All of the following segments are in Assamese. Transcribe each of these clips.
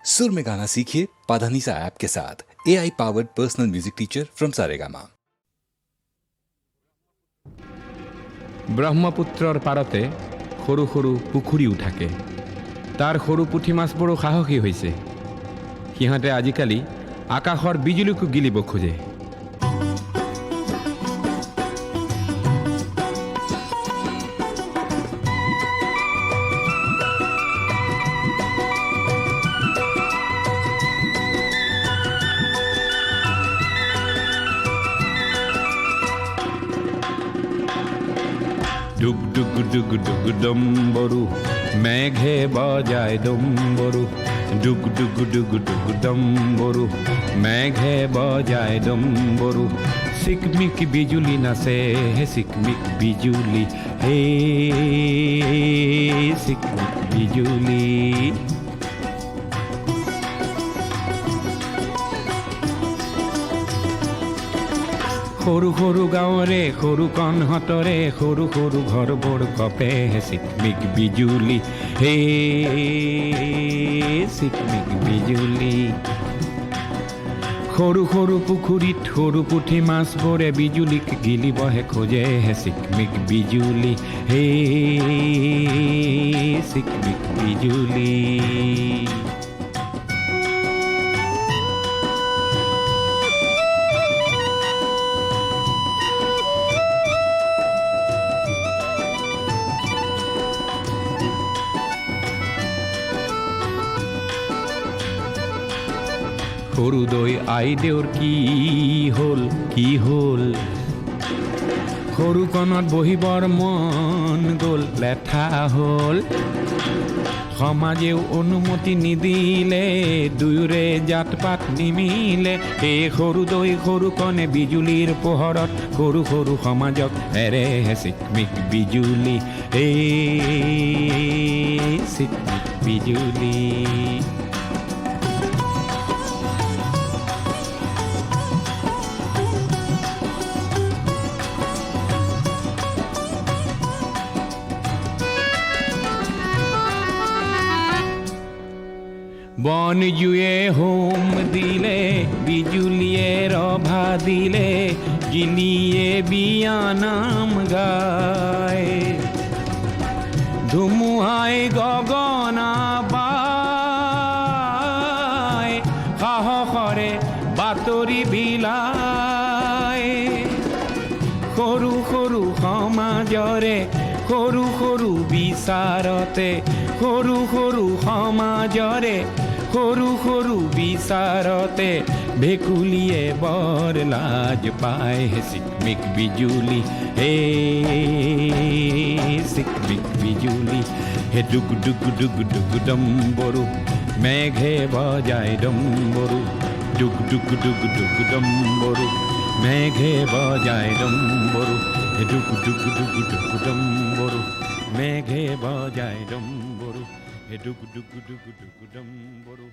सुर में गाना सीखिए पाधानीसा ऐप के साथ। AI powered personal music teacher from Saregama. ব্ৰহ্মপুত্ৰৰ পাৰতে সৰু সৰু পুখুৰীও থাকে। তাৰ সৰু পুঠি মাছবোৰো সাহসী হৈছে। সিহঁতে আজিকালি আকাশৰ বিজুলীকো গিলিব খোজে। ডুগ ডুগ ডুগ ডুগ ডম্বৰু মেঘে বজায় ডম্বৰু ডুগ ডুগ ডুগ ডুগ ডম্বৰু মেঘে বজায় ডম্বৰু চিকমিক বিজুলি নাচে হে চিকমিক বিজুলি হে চিকমিক বিজুলি। সৰু সৰু গাঁৱৰে সৰু কণহঁতৰে সৰু সৰু ঘৰবোৰ কপে চিকমিক বিজুলি হে চিকমিক বিজুলি। সৰু সৰু পুখুৰীত সৰু পুঠি মাছবোৰে বিজুলীক গিলিবহে খোজে চিকমিক বিজুলি হে চিকমিক বিজুলি। সৰু দৈ আইদেউৰ কি হ'ল কি হ'ল, সৰু কণত বহিবৰ মন গ'ল লেঠা হ'ল। সমাজেও অনুমতি নিদিলে দুয়োৰে জাত পাত নিমিলে। এই সৰু দৈ সৰু কণে বিজুলীৰ পোহৰত সৰু সৰু সমাজক এৰে চিকমিক বিজুলি এই চিকমিক বিজুলি। বন জুয়ে হোম দিলে বিজুলিয়ে ৰভা দিলে গিলিয়ে বিয়ানাম গায়। ধুমুহাই গগনা বায় সাহসৰে বাতৰি বিলায়। সৰু সৰু সমাজৰে সৰু সৰু বিচাৰতে সৰু সৰু সমাজৰে সৰু সৰু বিচাৰতে ভেকুলীয়ে বৰ লাজ পায় চিকমিক বিজুলি হে চিকমিক বিজুলি। হে ডুগ ডুগ ডুগ ডুগ ডম্বৰু মেঘে বজায় ডম্বৰু ডুগ ডুগ ডুগ ডুগ ডম্বৰু মেঘে বজায় ডম্বৰু হে ডুগ ডুগ ডুগ ডুগ ডম্বৰু মেঘে বজায় ডম্বৰু হে ডুগ ডুগ ডুগ ডুগ ডম্বৰু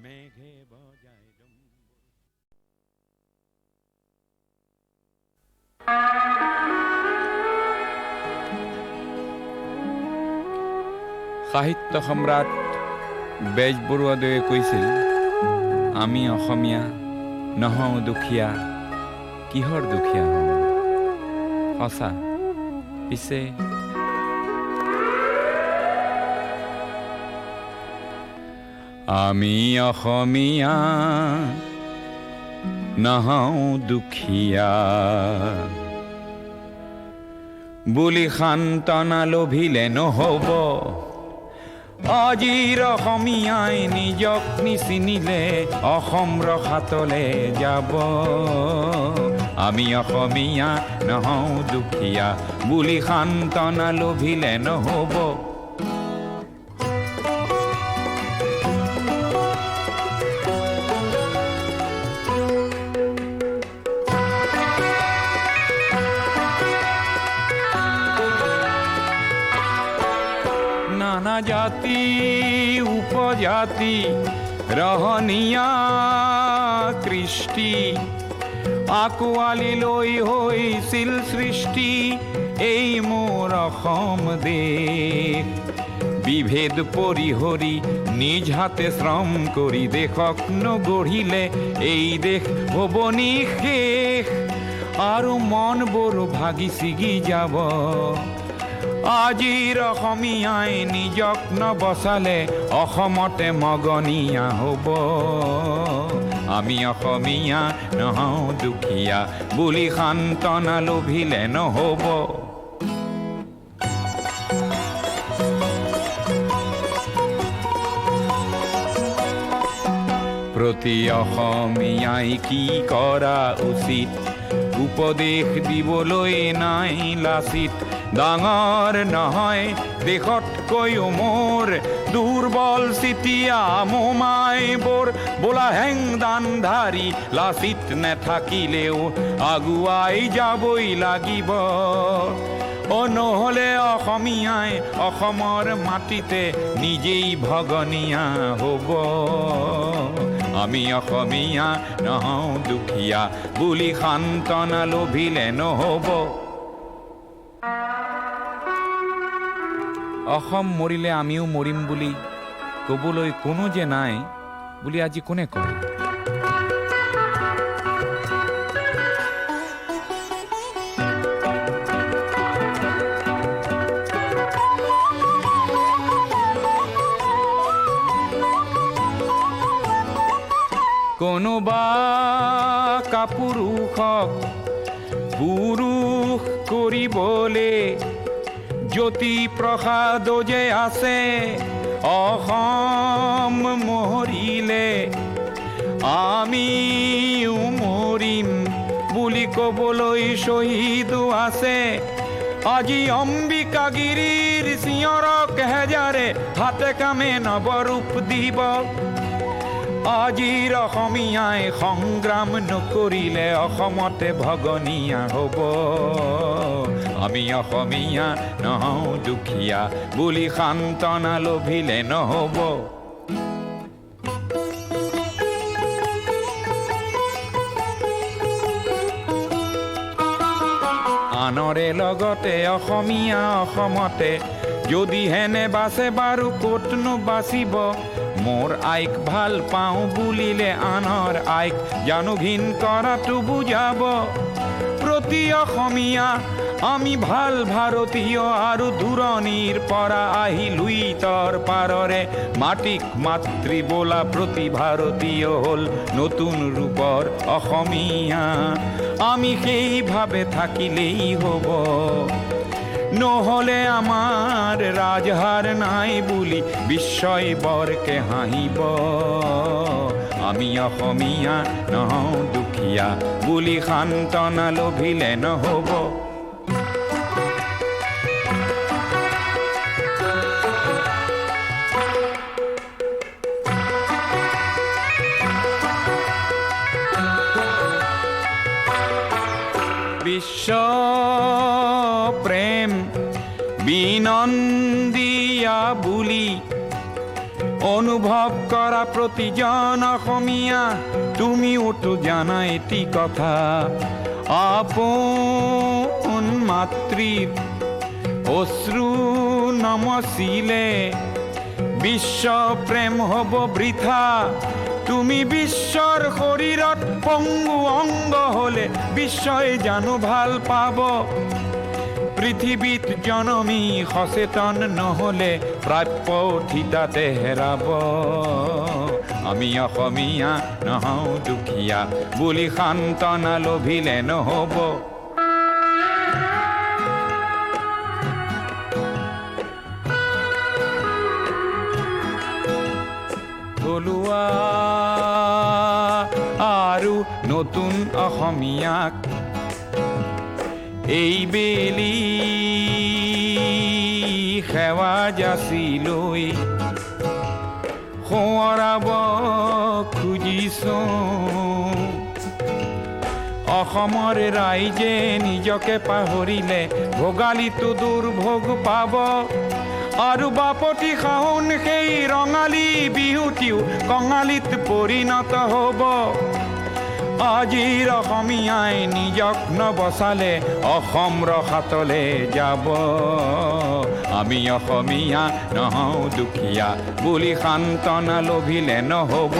মেঘে বজায় ডম্বৰু। সাহিত্য সম্ৰাট বেজবৰুৱাদেৱে কৈছিল, আমি অসমীয়া নহওঁ দুখীয়া, কিহৰ দুখীয়া হওঁ। সঁচা, পিছে আমি অসমীয়া নহওঁ দুখীয়া বুলি সান্তনা লভিলে নহ'ব। আজিৰ অসমীয়াই নিজক নিচিনিলে অসম ৰসাতলে যাব। আমি অসমীয়া নহওঁ দুখীয়া বুলি সান্তনা লভিলে নহ'ব। নানা জাতি উপজাতি ৰহনীয়া কৃষ্টি আকোৱালি লৈ হৈছিল সৃষ্টি এই মোৰ অসম দেশ। বিভেদ পৰিহৰি নিজ হাতে শ্ৰম কৰি দেশক নগঢ়িলে এই দেশ হব নিশেষ আৰু মন বৰ ভাগি ছিগি যাব আজিৰ অসমীয়াই নিজক নবচালে অসমতে মগনীয়া হ'ব আমি অসমীয়া নহওঁ দুখীয়া বুলি সান্তনা লোভিলে নহ'ব প্ৰতি অসমীয়াই কি কৰা উচিত উপদেশ দিবলৈ নাই লাচিত ডাঙৰ নহয় দেশতকৈও মোৰ দুৰ্বল চিতিয়া মোমাইবোৰ বোলা হেংদানধাৰী লাচিত নেথাকিলেও আগুৱাই যাবই লাগিব নহ'লে অসমীয়াই অসমৰ মাটিতে নিজেই ভগনীয়া হ'ব আমি অসমীয়া নহওঁ দুখীয়া বুলি সান্তনা লোভিলে নহ'ব অসম মৰিলে আমিও মৰিম বুলি ক'বলৈ কোনো যে নাই বুলি আজি কোনে কয় কোনোবা কাপুৰুষক পুৰুষ কৰিবলে জ্যোতি প্ৰসাদ যে আছে অসম মৰিলে আমিও মৰিম বুলি ক'বলৈ শ্বহীদো আছে আজি অম্বিকাগিৰিৰ চিঞৰক হেজাৰে হাতে কামে নৱৰূপ দিব আজিৰ অসমীয়াই সংগ্ৰাম নকৰিলে অসমতে ভগনীয়া হ'ব আমি অসমীয়া নহওঁ দুখীয়া বুলি সান্তনা লোভিলে নহ'ব আনৰে লগতে অসমীয়া অসমতে যদি হেনে বাছে বাৰু ক'তনো বাচিব মোৰ আইক ভাল পাওঁ বুলিলে আনৰ আইক জানো ঘিণ কৰাটো বুজাব প্ৰতি অসমীয়া আমি ভাল ভাৰতীয় আৰু দূৰণিৰ পৰা আহি লুইতৰ পাৰৰে মাটিক মাতৃ বোলা প্ৰতি ভাৰতীয় হ'ল নতুন ৰূপৰ অসমীয়া আমি সেইভাৱে থাকিলেই হ'ব নহ'লে আমাৰ ৰাজহাৰ নাই বুলি বিশ্বই বৰকে হাঁহিব আমি অসমীয়া নহওঁ দুখীয়া বুলি সান্তনা লোভিলে নহ'ব বিশ্ব প্ৰেম বিনন্দিয়া বুলি অনুভৱ কৰা প্ৰতিজন অসমীয়া তুমিওতো জানা এটি কথা আপোন মাতৃৰ অশ্ৰু নমচিলে বিশ্ব প্ৰেম হ'ব বৃথা তুমি বিশ্বৰ শৰীৰত পংগু অংগ হলে বিশ্বই জানো ভাল পাব পৃথিৱীত জনমী সচেতন নহলে প্ৰাপ্য ঠিতাতে হেৰাব আমি অসমীয়া নহওঁ দুখীয়া বুলি সান্তনা লোভিলে নহ'ব থলুৱা আৰু নতুন অসমীয়াক এই বেলি সেৱা যাচি লৈ সোঁৱৰাব খুজিছোঁ অসমৰ ৰাইজে নিজকে পাহৰিলে ভোগালীটো দুৰ্ভোগ পাব আৰু বাপতি শাওণ সেই ৰঙালী বিহুটিও কঙালীত পৰিণত হ'ব আজিৰ অসমীয়াই নিজক নবচালে অসম ৰসাতলে যাব। আমি অসমীয়া নহওঁ দুখীয়া বুলি সান্তনা লভিলে নহ'ব।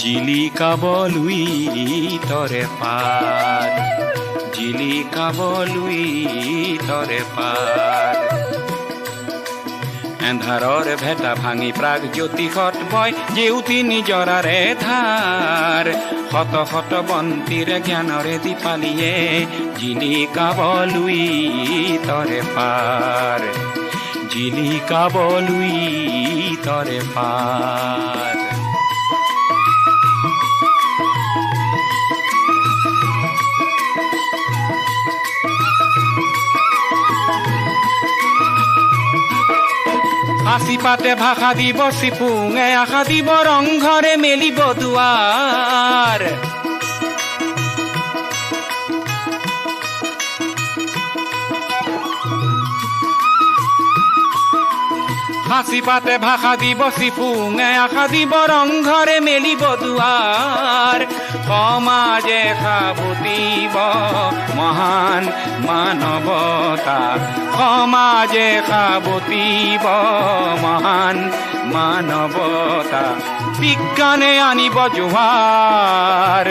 জিলিকাবলৈ তৰে পাৰ, জিলিকাবলৈ তৰে পাৰ। এন্ধাৰৰ ভেটা ভাঙি প্ৰাগ জ্যোতিষত বয় জেউতি নিজৰাৰে ধাৰ। শত শত বন্তিৰে জ্ঞানৰে দীপালিয়ে জিলিকাবলৈ তৰে পাৰ, জিলিকাবলৈ তৰে পাৰ। আশি পাতে ভাষা দিব চিপুঙে আশা দিব ৰংঘৰে মেলিব দুৱাৰ। হাসি পাতে ভাষা দিব চিপুঙে আশা দিব ৰংঘৰে মেলিব দুৱাৰ। সমাজে সাবুতিব মহান মানৱতা, সমাজে সাবুতিব মহান মানৱতা। বিজ্ঞানে আনিব জোৱাৰ,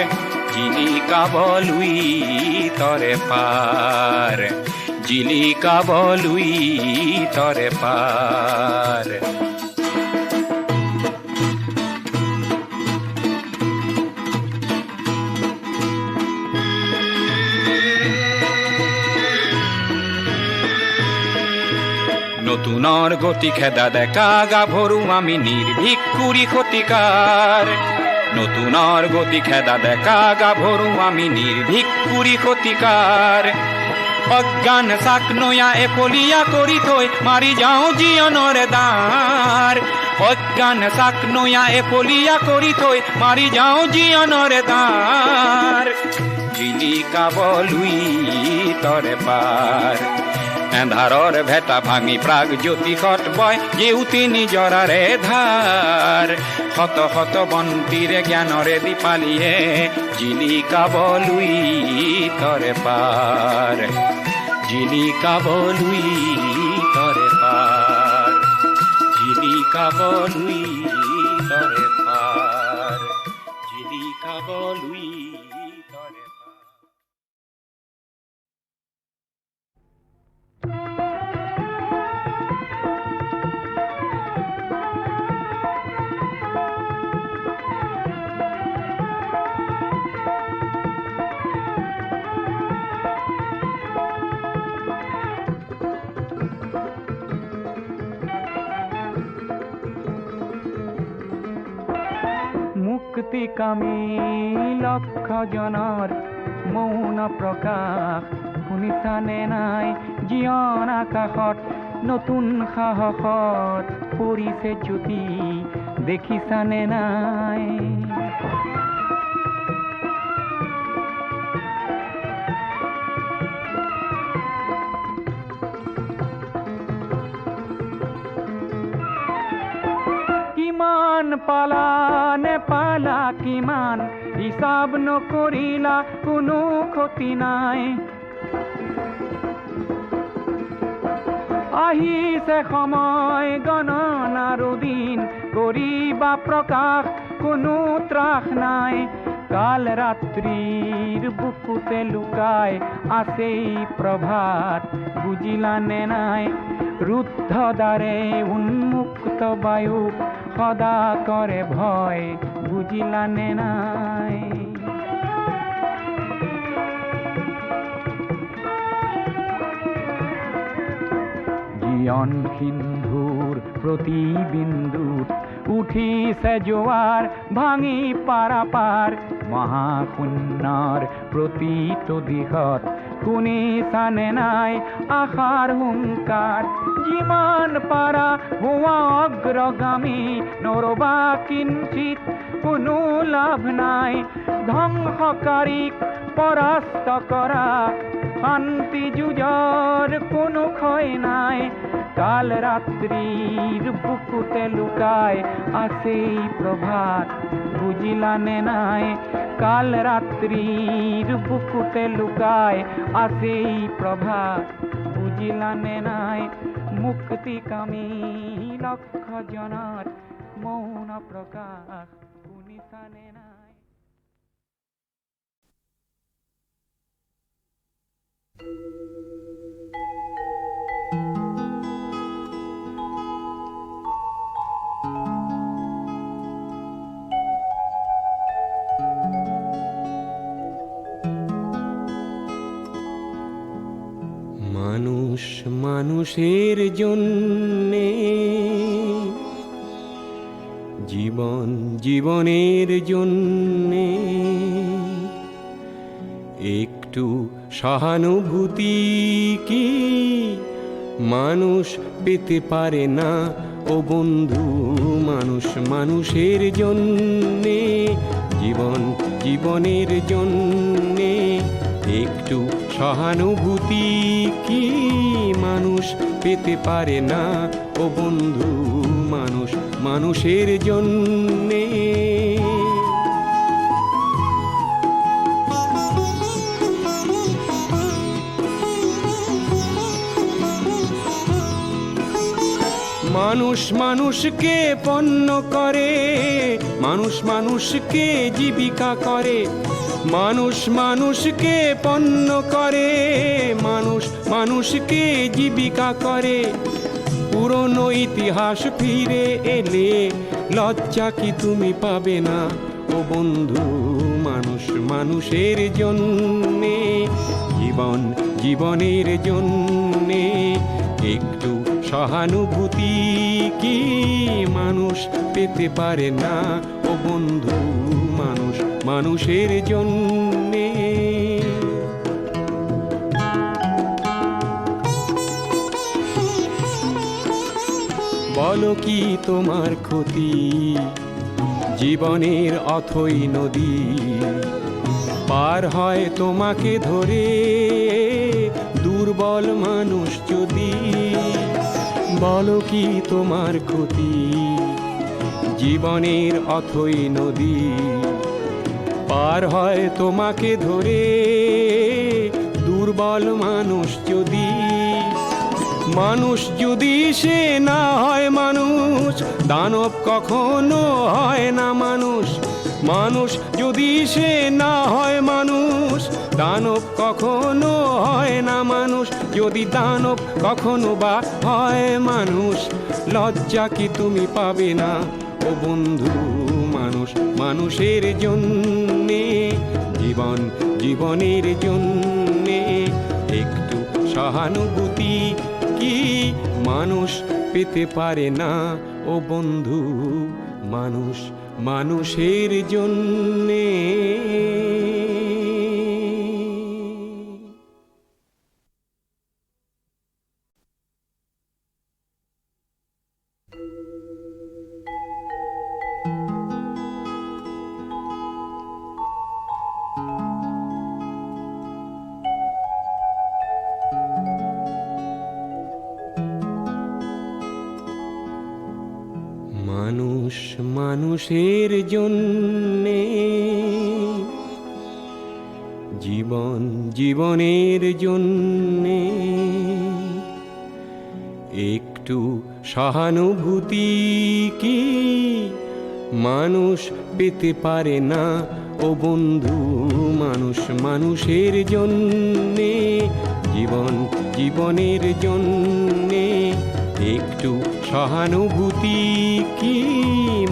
জিলিকাবলৈ তৰে পাৰ, জিলিকাবলৈ তৰে পাৰ। নতুনৰ গতি খেদা ডেকা গাভৰু আমি নিৰ্ভীক কুৰি শতিকাৰ। নতুনৰ গতি খেদা ডেকা গাভৰু আমি নিৰ্ভীক কুৰি শতিকাৰ। অজ্ঞান চাক নয়া এফলীয়া কৰি থৈ মাৰি যাওঁ জীৱনৰ দ্বাৰ। অজ্ঞান চাক নয়া এফলীয়া কৰি থৈ মাৰি যাওঁ জীৱনৰ দ্বাৰ। জিলিকাবলৈ তৰে পাৰ, এন্ধাৰৰ ভেটা ভাঙি প্ৰাগ জ্যোতিষত বয় জেউতি নিজৰাৰে ধাৰ। শত শত বন্তিৰে জ্ঞানৰে দীপালিয়ে জিলিকাবলৈ তৰে পাৰ, জিলিকাবলৈ তৰে পাৰ, জিলিকাবলৈ তৰে পাৰ, জিলিকাবলৈ তৰে পাৰ। মুক্তিকামী লক্ষ জনৰ মৌন প্ৰকাশ শুনিছানে নাই? জীৱন আকাশত নতুন সাহসত পৰিছে জ্যোতি দেখিছানে নাই? কিমান পালা নেপালা কিমান হিচাপ নকৰিলা কোনো ক্ষতি নাই। আহিছে সময় গণনাৰো দিন কৰিবা প্ৰকাশ কোনো ত্ৰাস নাই। কাল ৰাত্ৰিৰ বুকুতে লুকাই আছেই প্ৰভাত বুজিলানে নাই? ৰুদ্ধ দ্বাৰে উন্মুক্ত বায়ুক সদা কৰে ভয় বুজিলানে নাই? জীৱন সিন্ধুৰ প্ৰতি বিন্দুত উঠিছে জোয়াৰ ভাঙি পাৰাপাৰ মহাশূন্যৰ প্ৰতিটো দিশত শুনিছানে নাই আশাৰ হুংকাৰ যিমান পাৰা হোৱা অগ্ৰগামী নৰবা কিঞ্চিত কোনো লাভ নাই ধ্বংসকাৰীক পৰাস্ত কৰা শান্তি যুঁজৰ কোনো ক্ষয় নাই কাল ৰাত্ৰিৰ বুকুতে লুকাই আছেই প্ৰভাত বুজিলানে নাই কাল ৰাত্ৰিৰ বুকুতে লুকাই আছেই প্ৰভাত বুজিলানে নাই মুক্তিকামী লক্ষ জনৰ মৌন প্ৰকাশ শুনিছানে নাই মানুষ মানুষের জন্যে জীবন জীবনের জন্যে একটু সহানুভূতি কি মানুষ পেতে পারে না ও বন্ধু মানুষ মানুষের জন্যে জীবন জীবনের জন্যে একটু সহানুভূতি কি মানুষ পেতে পারে না ও বন্ধু মানুষ মানুষের জন্যে মানুষ মানুষকে পণ্য করে মানুষ মানুষকে জীবিকা করে মানুষ মানুষকে পণ্য করে মানুষ মানুষকে জীবিকা করে পুরনো ইতিহাস ফিরে এলে লজ্জা কি তুমি পাবে না ও বন্ধু মানুষ মানুষের জন্যে জীবন জীবনের জন্যে একটু সহানুভূতি কি মানুষ পেতে পারে না ও বন্ধু মানুষ মানুষের জন্যে বলো কি তোমার ক্ষতি জীবনের অথই নদী পার হয় তোমাকে ধরে দুর্বল মানুষ যদি বলো কি তোমার ক্ষতি জীবনের অথই নদী পার হয় তোমাকে ধরে দুর্বল মানুষ যদি মানুষ যদি সে না হয় মানুষ দানব কখনো হয় না মানুষ মানুষ যদি সে না হয় মানুষ দানব কখনো হয় না মানুষ যদি দানব কখনো বা হয় মানুষ লজ্জা কি তুমি পাবে না ও বন্ধু মানুষ মানুষের জন্যে জীবন জীবনের জন্যে একটু সহানুভূতি কি মানুষ পেতে পারে না ও বন্ধু মানুষ মানুষের জন্যে মানুষ মানুষের জন্যে জীবন জীবনের জন্যে একটু সহানুভূতি কি মানুষ পেতে পারে না ও বন্ধু মানুষ মানুষের জন্যে জীবন জীবনের জন্যে একটু সহানুভূতি কি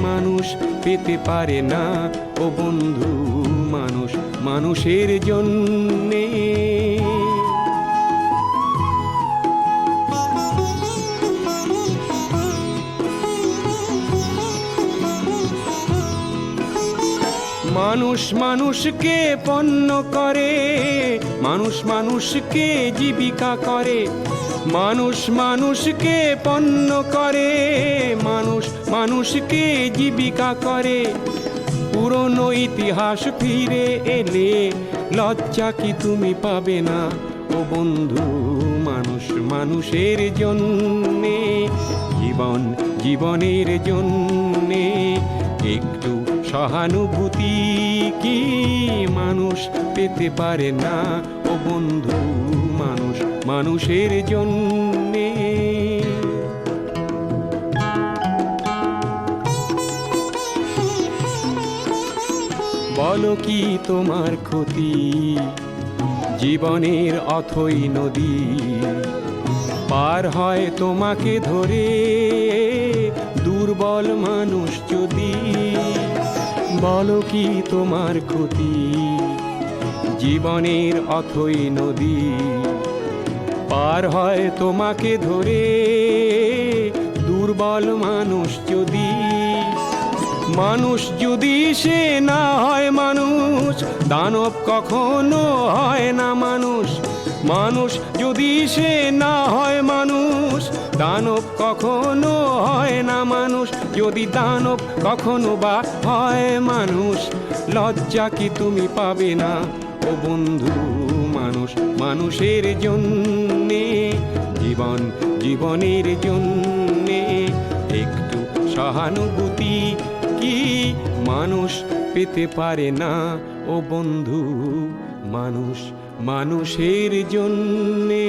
মানুষ পেতে পারে না ও বন্ধু মানুষ মানুষের জন্যে মানুষ মানুষকে পণ্য করে, মানুষ মানুষকে জীবিকা করে, মানুষ মানুষকে পণ্য করে, মানুষ মানুষকে জীবিকা করে। পুরনো ইতিহাস ফিরে এলে লজ্জা কি তুমি পাবে না ও বন্ধু? মানুষ মানুষের জন্যে, জীবন জীবনের জন্যে একটু সহানুভূতি কি মানুষ পেতে পারে না ও বন্ধু? মানুষ মানুষের জন্যে। বলো কি তোমার ক্ষতি জীবনের অথই নদী পার হয় তোমাকে ধরে দুর্বল মানুষ যদি? বলো কি তোমার ক্ষতি জীবনের অথই নদী পার হয় তোমাকে ধরে দুর্বল মানুষ যদি? মানুষ যদি সে না হয় মানুষ, দানব কখনো হয় না মানুষ। মানুষ যদি সে না হয় মানুষ, দানব কখনো হয় না মানুষ। যদি দানব কখনো বা হয় মানুষ, লজ্জা কি তুমি পাবে না ও বন্ধু? মানুষ মানুষের জন্যে, জীবন জীবনের জন্যে একটু সহানুভূতি কি মানুষ পেতে পারে না ও বন্ধু? মানুষ মানুষের জন্যে।